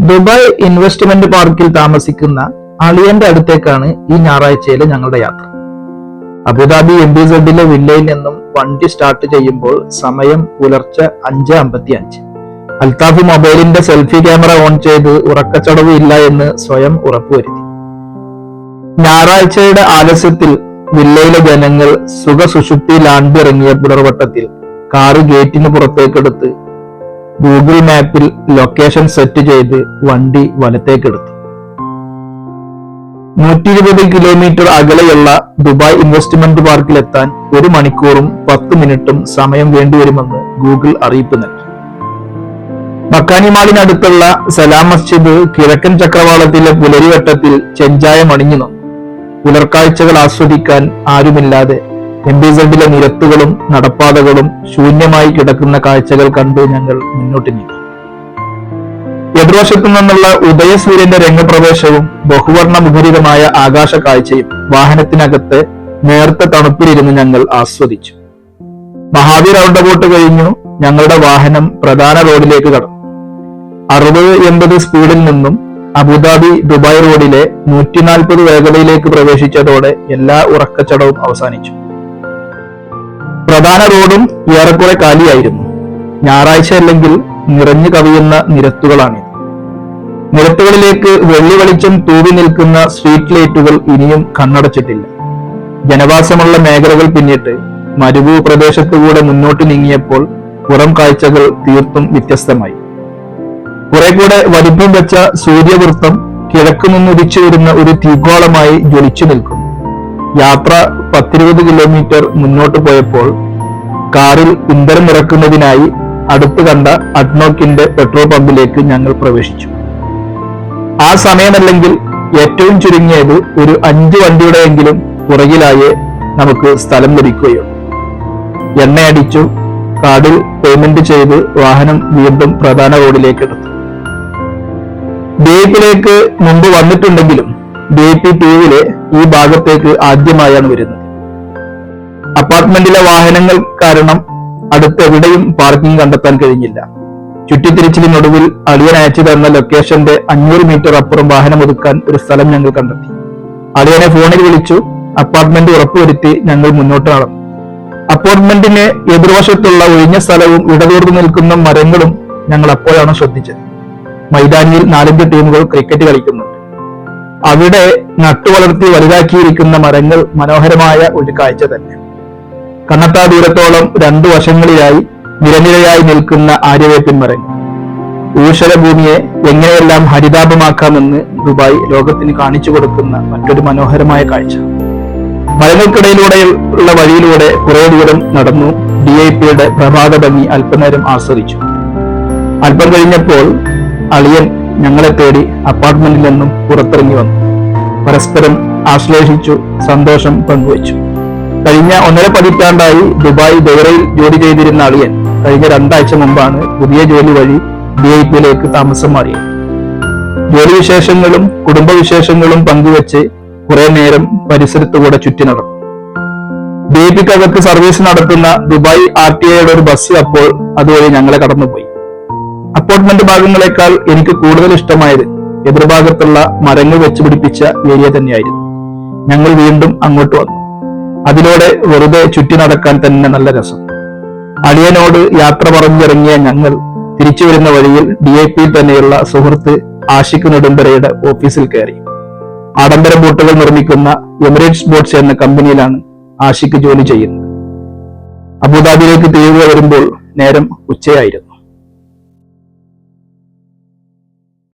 Dubai investment പാർക്കിൽ താമസിക്കുന്ന അളിയന്റെ അടുത്തേക്കാണ് ഈ ഞായറാഴ്ചയിലെ ഞങ്ങളുടെ യാത്ര. അബുദാബി MBZലെ വില്ലയിൽ നിന്നും വണ്ടി സ്റ്റാർട്ട് ചെയ്യുമ്പോൾ സമയം പുലർച്ചെ 5:55. അൽത്താഫ് മൊബൈലിന്റെ സെൽഫി ക്യാമറ ഓൺ ചെയ്ത് ഉറക്കച്ചടവ് ഇല്ല എന്ന് സ്വയം ഉറപ്പുവരുത്തി. ഞായറാഴ്ചയുടെ ആലസ്യത്തിൽ വില്ലയിലെ ജനങ്ങൾ സുഖസുഷുപ്തിയിലാണ്ടിറങ്ങിയ പുലർവട്ടത്തിൽ കാറ് ഗേറ്റിന് പുറത്തേക്കെടുത്ത് ഗൂഗിൾ മാപ്പിൽ ലൊക്കേഷൻ സെറ്റ് ചെയ്ത് വണ്ടി വലത്തേക്കെടുത്തു. 120 കിലോമീറ്റർ അകലെയുള്ള ദുബായ് ഇൻവെസ്റ്റ്മെന്റ് പാർക്കിലെത്താൻ 1 മണിക്കൂറും 10 മിനിറ്റും സമയം വേണ്ടിവരുമെന്ന് ഗൂഗിൾ അറിയിപ്പ് നൽകി. മക്കാനി മാളിനടുത്തുള്ള സലാം മസ്ജിദ് കിഴക്കൻ ചക്രവാളത്തിലെ പുലരിവട്ടത്തിൽ ചെഞ്ചായം അണിഞ്ഞു നിന്നു. പുലർക്കാഴ്ചകൾ ആസ്വദിക്കാൻ ആരുമില്ലാതെ MBZലെ നിരത്തുകളും നടപ്പാതകളും ശൂന്യമായി കിടക്കുന്ന കാഴ്ചകൾ കണ്ട് ഞങ്ങൾ മുന്നോട്ട് നീങ്ങി. എതിർവശത്തു നിന്നുള്ള ഉദയസൂര്യന്റെ രംഗപ്രവേശവും ബഹുവർണ്ണ മുഖരിതമായ ആകാശ കാഴ്ചയും വാഹനത്തിനകത്ത് നേർത്ത തണുപ്പിലിരുന്ന് ഞങ്ങൾ ആസ്വദിച്ചു. മഹാവീർ റൗണ്ട് അബൌട്ട് കഴിഞ്ഞു ഞങ്ങളുടെ വാഹനം പ്രധാന റോഡിലേക്ക് കടന്നു. 60-80 സ്പീഡിൽ നിന്നും അബുദാബി ദുബായ് റോഡിലെ 140 വേഗതയിലേക്ക് പ്രവേശിച്ചതോടെ എല്ലാ ഉറക്കച്ചടവും അവസാനിച്ചു. പ്രധാന റോഡും ഏറെക്കുറെ കാലിയായിരുന്നു. ഞായറാഴ്ച അല്ലെങ്കിൽ നിറഞ്ഞു കവിയുന്ന നിരത്തുകളാണിത്. നിരത്തുകളിലേക്ക് വെള്ളി വെളിച്ചം തൂവി നിൽക്കുന്ന സ്ട്രീറ്റ് ലൈറ്റുകൾ ഇനിയും കണ്ണടച്ചിട്ടില്ല. ജനവാസമുള്ള മേഖലകൾ പിന്നിട്ട് മരുഭൂ പ്രദേശത്തുകൂടെ മുന്നോട്ട് നീങ്ങിയപ്പോൾ പുറം കാഴ്ചകൾ തീർത്തും വ്യത്യസ്തമായി. കുറെ കൂടെ വലിപ്പം വെച്ച സൂര്യവൃത്തം കിഴക്ക് നിന്നുദിച്ചു വരുന്ന ഒരു തീഗോളമായി ജ്വലിച്ചു നിൽക്കുന്നു. യാത്ര 10-20 കിലോമീറ്റർ മുന്നോട്ട് പോയപ്പോൾ കാറിൽ ഇന്ധനം നിറക്കുന്നതിനായി അടുത്ത് കണ്ട അഡ്നോക്കിന്റെ പെട്രോൾ പമ്പിലേക്ക് ഞങ്ങൾ പ്രവേശിച്ചു. ആ സമയമല്ലെങ്കിൽ ഏറ്റവും ചുരുങ്ങിയത് ഒരു 5 വണ്ടിയുടെയെങ്കിലും പുറകിലായേ നമുക്ക് സ്ഥലം ലഭിക്കുകയുള്ളൂ. എണ്ണയടിച്ചു, കാർഡിൽ പേയ്മെന്റ് ചെയ്ത് വാഹനം വീണ്ടും പ്രധാന റോഡിലേക്ക് എടുത്തു. DIPയിലേക്ക് മുമ്പ് വന്നിട്ടുണ്ടെങ്കിലും DIP 2 ഈ ഭാഗത്തേക്ക് ആദ്യമായാണ് വരുന്നത്. അപ്പാർട്ട്മെന്റിലെ വാഹനങ്ങൾ കാരണം അടുത്തെവിടെയും പാർക്കിംഗ് കണ്ടെത്താൻ കഴിഞ്ഞില്ല. ചുറ്റിത്തിരിച്ചിലിനൊടുവിൽ അളിയൻ അയച്ചു തന്ന ലൊക്കേഷന്റെ 500 മീറ്റർ അപ്പുറം വാഹനം ഒതുക്കാൻ ഒരു സ്ഥലം ഞങ്ങൾ കണ്ടെത്തി. അളിയനെ ഫോണിൽ വിളിച്ചു. അപ്പാർട്ട്മെന്റ് ഉറപ്പുവരുത്തി ഞങ്ങൾ മുന്നോട്ട് നടന്നു. അപ്പാർട്ട്മെന്റിന് എതിർവശത്തുള്ള ഒഴിഞ്ഞ സ്ഥലവും ഇടതൂർന്നു നിൽക്കുന്ന മരങ്ങളും ഞങ്ങൾ അപ്പോഴാണ് ശ്രദ്ധിച്ചത്. മൈതാനിയിൽ 4-5 ടീമുകൾ ക്രിക്കറ്റ് കളിക്കുന്നുണ്ട്. അവിടെ നട്ടുവളർത്തി വലുതാക്കിയിരിക്കുന്ന മരങ്ങൾ മനോഹരമായ ഒരു കാഴ്ച തന്നെ. കണ്ണത്താ ദൂരത്തോളം 2 വശങ്ങളിലായി നിരനിരയായി നിൽക്കുന്ന ആര്യവേപ്പിൻ മരങ്ങൾ. ഊഷര ഭൂമിയെ എങ്ങനെയെല്ലാം ഹരിതാപമാക്കാമെന്ന് ദുബായ് ലോകത്തിന് കാണിച്ചു കൊടുക്കുന്ന മറ്റൊരു മനോഹരമായ കാഴ്ച. മരങ്ങൾക്കിടയിലൂടെയുള്ള വഴിയിലൂടെ കുറെ ദൂരം നടന്നു DIPയുടെ പ്രഭാത ഭംഗി അല്പനേരം ആസ്വദിച്ചു. അല്പം കഴിഞ്ഞപ്പോൾ അളിയൻ ഞങ്ങളെ തേടി അപ്പാർട്ട്മെന്റിൽ നിന്നും പുറത്തിറങ്ങി വന്നു. പരസ്പരം ആശ്ലേഷിച്ചു, സന്തോഷം പങ്കുവച്ചു. കഴിഞ്ഞ 1.5 പതിറ്റാണ്ടായി ദുബായ് ദൗറയിൽ ജോലി ചെയ്തിരുന്ന അളിയൻ കഴിഞ്ഞ 2 ആഴ്ച മുമ്പാണ് പുതിയ ജോലി വഴി DIPയിലേക്ക് താമസം മാറിയത്. ജോലി വിശേഷങ്ങളും കുടുംബവിശേഷങ്ങളും പങ്കുവെച്ച് കുറെ നേരം പരിസരത്തുകൂടെ ചുറ്റി നടന്നു. DIPക്കകത്ത് സർവീസ് നടത്തുന്ന ദുബായ് RTIയുടെ ഒരു ബസ് അപ്പോൾ അതുവഴി ഞങ്ങളെ കടന്നുപോയി. അപ്പാർട്ട്മെന്റ് ഭാഗങ്ങളെക്കാൾ എനിക്ക് കൂടുതൽ ഇഷ്ടമായത് എതിർഭാഗത്തുള്ള മരങ്ങൾ വെച്ചുപിടിപ്പിച്ച ഏരിയ തന്നെയായിരുന്നു. ഞങ്ങൾ വീണ്ടും അങ്ങോട്ട് വന്നു. അതിലൂടെ വെറുതെ ചുറ്റി നടക്കാൻ തന്നെ നല്ല രസം. അളിയനോട് യാത്ര പറഞ്ഞിറങ്ങിയ ഞങ്ങൾ തിരിച്ചു വരുന്ന വഴിയിൽ DIPയിൽ തന്നെയുള്ള സുഹൃത്ത് ആഷിഖ് നെടുമ്പരയുടെ ഓഫീസിൽ കയറി. ആഡംബര ബോട്ടുകൾ നിർമ്മിക്കുന്ന എമിറേറ്റ്സ് ബോട്ട്സ് എന്ന കമ്പനിയിലാണ് ആഷിഖ് ജോലി ചെയ്യുന്നത്. അബുദാബിയിലേക്ക് തിരികെ വരുമ്പോൾ നേരം ഉച്ചയായിരുന്നു.